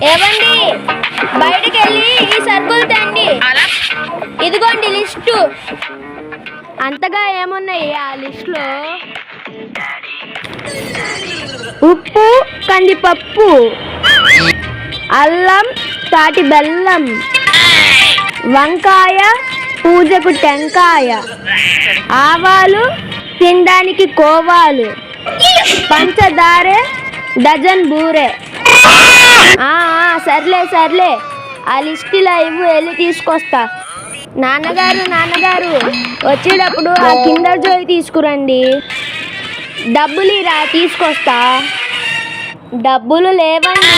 ఏవండి, బయటికి వెళ్ళి ఈ సరుకులు తండి. ఇదిగోండి లిస్టు. అంతగా ఏమున్నాయి ఆ లిస్టులో? ఉప్పు, కందిపప్పు, అల్లం, తాటి బెల్లం, వంకాయ, పూజకు టెంకాయ, ఆవాలు, తినడానికి కోవాలు, పంచదార, డజన్ బూరె. సర్లే సర్లే, ఆ లిస్టులో ఇవ్వు, వెళ్ళి తీసుకొస్తా. నాన్నగారు వచ్చేటప్పుడు ఆ కిండర్ జాయ్ తీసుకురండి. డబ్బులు ఇరా, తీసుకొస్తా. డబ్బులు లేవండి.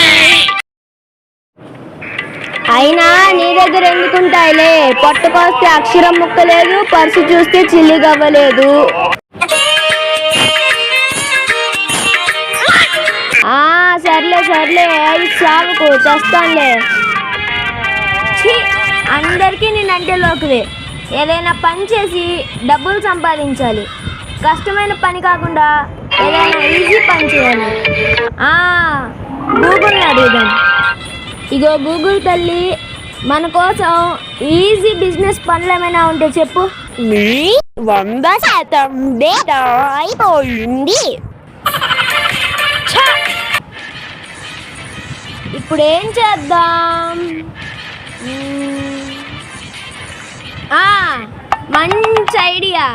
అయినా నీ దగ్గర ఎందుకుంటాయిలే, పొట్టకొస్తే అక్షరం ముక్క లేదు, పర్సు చూస్తే చిల్లి గవ్వలేదు. సర్లే సర్లే, అవి చావుకు తెస్తానులే. అందరికీ నేనంటే లోకువే. ఏదైనా పని చేసి డబ్బులు సంపాదించాలి. కష్టమైన పని కాకుండా ఏదైనా ఈజీ పని చేయాలి. గూగుల్ని అడుగుదాం. ఇగో గూగుల్ తల్లి, మన కోసం ఈజీ బిజినెస్ పనులు ఏమైనా ఉంటే చెప్పు. 100% డేటా అయిపోయింది. ఇప్పుడు ఏం చేద్దాం? మంచి ఐడియా.